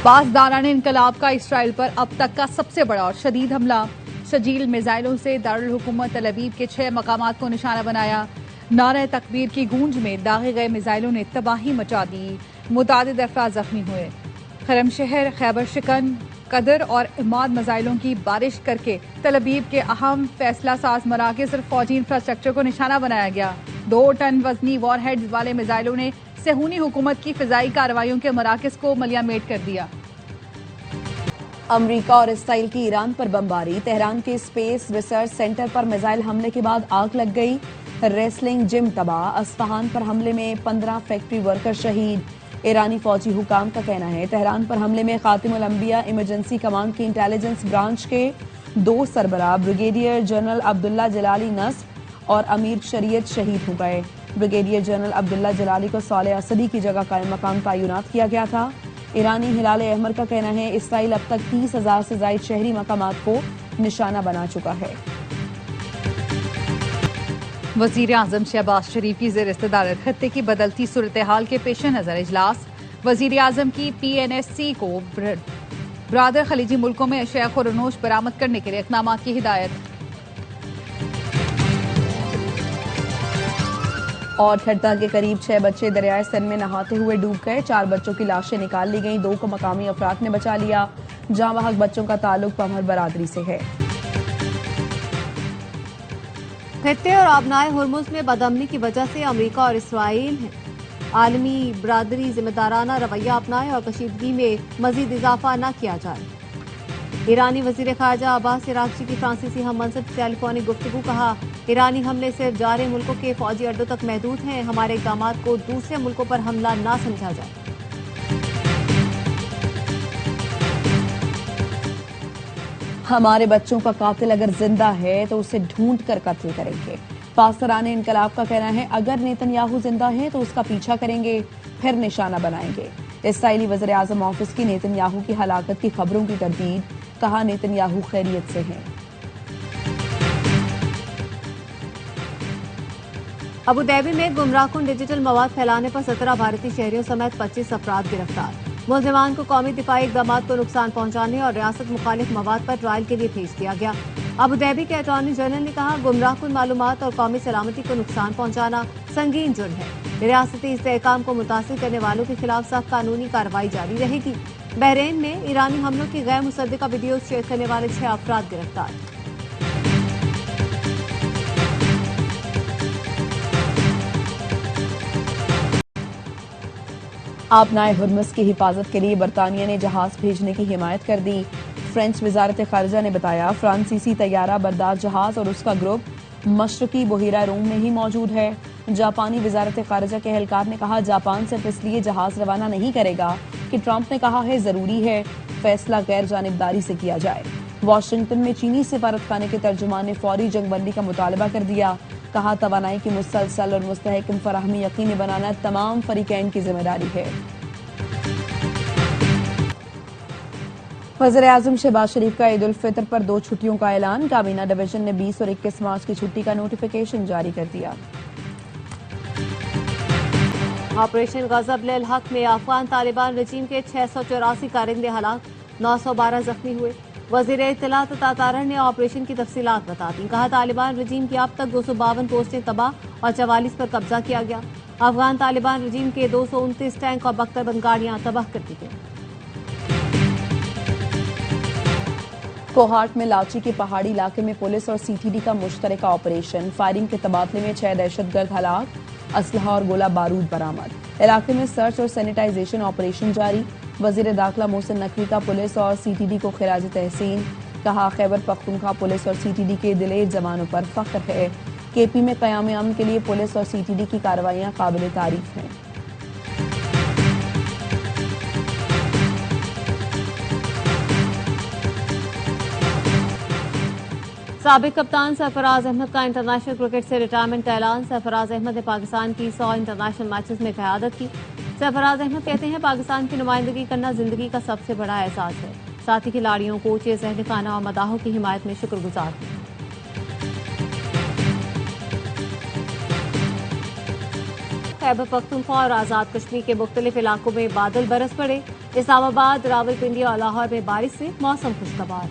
पासदारान इनकलाब का इसराइल पर अब तक का सबसे बड़ा और शदीद हमला। शजील मिसाइलों से दारुल हुकूमत तल अवीव के 6 मकामात को निशाना बनाया। नारे तकबीर की गूंज में दागे गए मिसाइलों ने तबाही मचा दी। मुतादिद अफराद जख्मी हुए। खरम शहर, खैबर शिकन, कदर और इमाद मिसाइलों की बारिश करके तल अवीव के अहम फैसला साज मराकज़ और फौजी इंफ्रास्ट्रक्चर को निशाना बनाया गया। 2 टन वजनी वॉरहेड्स वाले मिसाइलों ने सेहूनी हुकूमत की फिजाई कार्रवाइयों के मराकज़ को मलियामेट कर दिया। अमरीका और इसराइल की ईरान पर बमबारी। तेहरान के स्पेस रिसर्च सेंटर पर मिसाइल हमले के बाद आग लग गई। रेसलिंग जिम तबाह। अस्फहान पर हमले में 15 फैक्ट्री वर्कर शहीद। ईरानी फौजी हुकाम का कहना है तेहरान पर हमले में खातिमुल अंबिया इमरजेंसी कमांड की इंटेलिजेंस ब्रांच के 2 सरबराह ब्रिगेडियर जनरल अब्दुल्ला जलाली नस्ब और अमीर शरीयत शहीद हो गए। ब्रिगेडियर जनरल अब्दुल्ला जलाली को साले असदी की जगह कायम मकाम तैनात किया गया था। ईरानी हिलाल अहमर का कहना है इसराइल अब तक 30,000 से ज्यादा शहरी मकामात को निशाना बना चुका है। वजीर आजम शहबाज शरीफ की ज़ेर इस्तदारत खत्ते की बदलती सूरत हाल के पेश नजर इजलास। वजीर आजम की PNSC को ब्रादर खलीजी मुल्कों में अशिया खुरनोश बरामद करने के लिए इक़दामात की हिदायत। और ठट्टा के करीब 6 बच्चे दरियाए सिंध में नहाते हुए डूब गए। 4 बच्चों की लाशें निकाल ली गईं। 2 को मकामी अफराद ने बचा लिया। जहां वहां बच्चों का ताल्लुक पमर बरादरी से है। खत्ते और आबनाए हुर्मुज में बदअमनी की वजह से अमरीका और इसराइल आलमी बरादरी जिम्मेदाराना रवैया अपनाए और कशीदगी में मजीद इजाफा न किया जाए। ईरानी वजीर खारजा अब्बास अरागची की फ्रांसीसी हम मनसब टेलीफोनिक गुफ्तगू। कहा ईरानी हमले सिर्फ जारे मुल्कों के फौजी अड्डों तक महदूद हैं। हमारे इक़दामात को दूसरे मुल्कों पर हमला न समझा जाए। हमारे बच्चों का कातिल अगर जिंदा है तो उसे ढूंढ कर कत्ल करेंगे। पासदारान इनकलाब का कहना है अगर नेतन्याहू जिंदा है तो उसका पीछा करेंगे, फिर निशाना बनाएंगे। इसराइली वज़ीर आज़म ऑफिस की नेतन्याहू की हलाकत की खबरों की तरदीद। कहा नेतन्याहू खैरियत से हैं। अबू धाबी में गुमराहकुन डिजिटल मवाद फैलाने पर 17 भारतीय शहरियों समेत 25 अफराद गिरफ्तार। मुलजिमान को कौमी दिफाई इक़दामात को नुकसान पहुंचाने और रियासत मुखालिफ मवाद पर ट्रायल के लिए भेज दिया गया। अबू धाबी के अटॉर्नी जनरल ने कहा गुमराहकुन मालूमात और कौमी सलामती को नुकसान पहुंचाना संगीन जुर्म है। रियासती इस्तेहकाम को मुतासिर करने वालों के खिलाफ सख्त कानूनी कार्रवाई जारी रहेगी। बहरीन में ईरानी हमलों की गैर मुसद्दिका वीडियो शेयर करने वाले 6 अफराद गिरफ्तार। आबनाए हुर्मुज की हिफाजत के लिए बरतानिया ने जहाज भेजने की हिमायत कर दी। फ्रेंच वजारत खारजा ने बताया फ्रांसीसी तैयारा बरदार जहाज और उसका ग्रुप मशरकी बहिरा रूम में ही मौजूद है। जापानी वजारत खारजा के एहलकार ने कहा जापान सिर्फ इसलिए जहाज रवाना नहीं करेगा कि ट्रंप ने कहा है जरूरी है फैसला गैर जानिबदारी से किया जाए। वाशिंगटन में चीनी सिफारतखाने के तर्जुमान ने फौरी जंगबंदी का मुतालबा कर दिया। कहा तवानाई की मुसलसल और मुस्तहकम फराहमी यकीनी बनाना तमाम फरीकैन की जिम्मेदारी है। वज़ीर आज़म शहबाज शरीफ का ईद उल फितर पर 2 छुट्टियों का ऐलान। काबीना डिवीजन ने 20 और 21 मार्च की छुट्टी का नोटिफिकेशन जारी कर दिया। ऑपरेशन गजब लिल हक में अफगान तालिबान रजीम के 684 कारिंदे हलाक, 912 जख्मी हुए। वजीर इत्तलात तातारा ने ऑपरेशन की तफसीलात बता दी। कहा तालिबान रजीम की अब तक 252 पोस्टें तबाह और 44 पर कब्जा किया गया। अफगान तालिबान रजीम के 229 टैंक और बख्तरबंद गाड़ियां तबाह कर दी गई। कोहाट में लाची के पहाड़ी इलाके में पुलिस और CTD का मुश्तरका ऑपरेशन। फायरिंग के तबादले में 6 दहशतगर्द हलाक, असलहा और गोला बारूद बरामद। इलाके में सर्च और सैनिटाइजेशन ऑपरेशन जारी। वजीर दाखिला मोहसिन नकवी का पुलिस और CTD को खिराज तहसीन। कहा खैबर पख्तूनख्वा पुलिस और CTD के दिलेर जवानों पर फख्र है। KP में क़याम अमन के लिए पुलिस और CTD की कार्रवाइयां काबिल तारीफ हैं। साबिक कप्तान सरफराज अहमद का इंटरनेशनल क्रिकेट से रिटायरमेंट का ऐलान। सरफराज अहमद ने पाकिस्तान की 100 इंटरनेशनल मैचेस में क़यादत की। सरफराज अहमद कहते हैं पाकिस्तान की नुमाइंदगी करना जिंदगी का सबसे बड़ा एहसास है। साथ ही खिलाड़ियों, कोचेज, अहल खाना और मदाहों की हिमायत में शुक्रगुजार हैं। खैबर पख्तूनख्वा और आजाद कश्मीर के मुख्तलिफ इलाकों में बादल बरस पड़े। इस्लामाबाद, रावलपिंडी और लाहौर में बारिश से मौसम खुशगवार।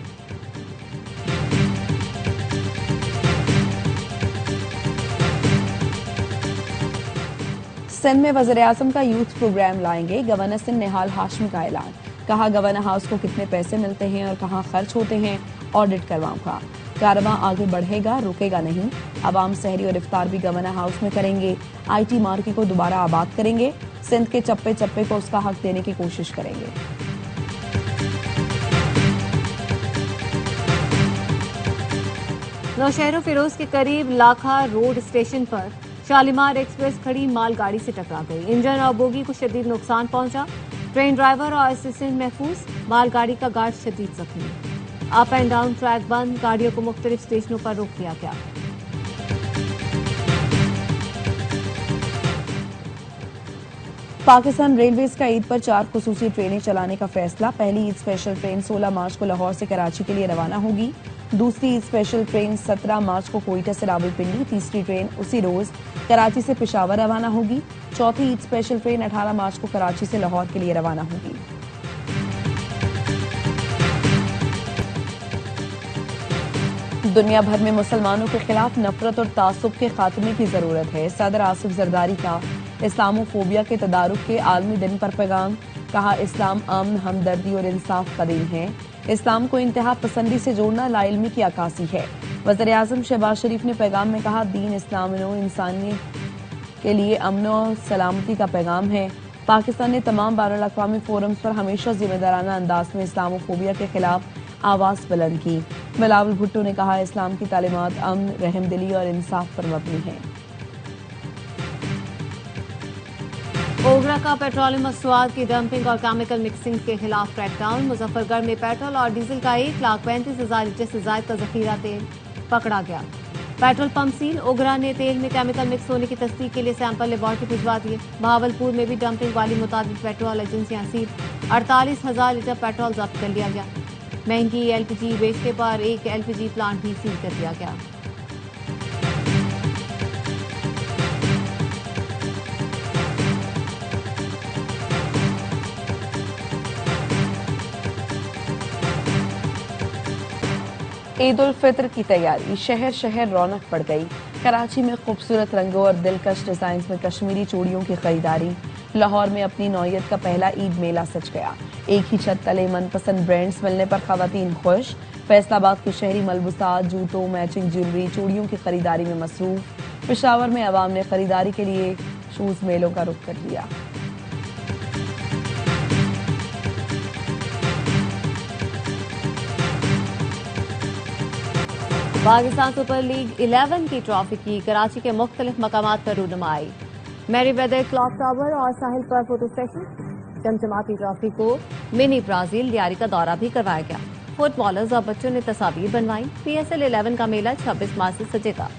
सिंध में वज़ीर-ए-आज़म का यूथ प्रोग्राम लाएंगे गवर्नर सिंध निहाल हाशमी का ऐलान। कहा, गवर्नर हाउस को कितने पैसे मिलते हैं और कहां खर्च होते हैं, ऑडिट करवाऊंगा। कारवां आगे बढ़ेगा, रुकेगा नहीं। अवाम सहरी और इफ्तार भी गवर्नर हाउस में करेंगे। IT मार्केट को दोबारा आबाद करेंगे। सिंध के चप्पे चप्पे को उसका हक देने की कोशिश करेंगे। नौशहरों फिरोज के करीब लाखा रोड स्टेशन पर शालीमार एक्सप्रेस खड़ी मालगाड़ी से टकरा गई। इंजन और बोगी को शदीद नुकसान पहुंचा। ट्रेन ड्राइवर और असिस्टेंट महफूज, मालगाड़ी का गार्ड शदीद जख्मी। अप एंड डाउन ट्रैक बंद, गाड़ियों को मुख्तलिफ स्टेशनों पर रोक दिया गया। पाकिस्तान रेलवेज का ईद पर 4 खुसूसी ट्रेनें चलाने का फैसला। पहली ईद स्पेशल ट्रेन 16 मार्च को लाहौर से कराची के लिए रवाना होगी। दूसरी ईद स्पेशल ट्रेन 17 मार्च को कोयटा से रावलपिंडी। तीसरी ट्रेन उसी रोज कराची से पेशावर रवाना होगी। चौथी ईद स्पेशल ट्रेन 18 मार्च को कराची से लाहौर के लिए रवाना होगी। दुनिया भर में मुसलमानों के खिलाफ नफरत और तासुब के खात्मे की जरूरत है। सदर आसिफ जरदारी का इस्लामोफोबिया के तदारुक के आलमी दिन पर पैगाम। कहा, इस्लाम अमन, हमदर्दी और इंसाफ का दिन है। इस्लाम को इंतहा पसंदी से जोड़ना लाइल्मी की अक्कासी है। वज़ीर-ए-आज़म शहबाज शरीफ ने पैगाम में कहा, दीन इस्लाम इंसानियत के लिए अमन और सलामती का पैगाम है। पाकिस्तान ने तमाम बैनुल-अक़वामी फोरम्स पर हमेशा जिम्मेदाराना अंदाज में इस्लामोफोबिया के खिलाफ आवाज बुलंद की। बिलावल भुट्टो ने कहा, इस्लाम की तालीमात अमन, रहमदिली और इंसाफ पर मबनी है। ओगरा का पेट्रोलियम मसनूआत की डंपिंग और केमिकल मिक्सिंग के खिलाफ क्रैकडाउन। मुजफ्फरगढ़ में पेट्रोल और डीजल का 1,35,000 लीटर से ज्यादा का जखीरा तेल पकड़ा गया। Petrol pump seal. ओगरा ने तेल में केमिकल मिक्स होने की तस्दीक के लिए सैंपल लेबॉर्ट्री भिजवा दिए। बहावलपुर में भी डंपिंग वाली मुताबिक पेट्रोल एजेंसियां सील। 48,000 लीटर पेट्रोल जब्त कर लिया गया। महंगी LPG बेचने पर एक LPG प्लांट भी सील कर दिया गया। ईद उल फित्र की तैयारी। शहर शहर रौनक बढ़ गई। कराची में खूबसूरत रंगों और दिलकश डिजाइन में कश्मीरी चूड़ियों की खरीदारी। लाहौर में अपनी नौयत का पहला ईद मेला सज गया। एक ही छत तले मनपसंद ब्रांड्स मिलने पर खवातीन खुश। फैसलाबाद के शहरी मलबूसात, जूतों, मैचिंग ज्वेलरी, चूड़ियों की खरीदारी में मसरूफ। पेशावर में अवाम ने खरीदारी के लिए शूज मेलों का रुख कर लिया। पाकिस्तान सुपर लीग 11 की ट्रॉफी की कराची के मुख्तलिफ मकामात पर रूनुमाई। मैरी वेदर क्लॉक टावर और साहिल पर फोटो सेशन। चमचमाती ट्रॉफी को मिनी ब्राजील लियारी का दौरा भी करवाया गया। फुटबॉलर्स और बच्चों ने तस्वीर बनवाई। PSL 11 का मेला 26 मार्च से सजेगा।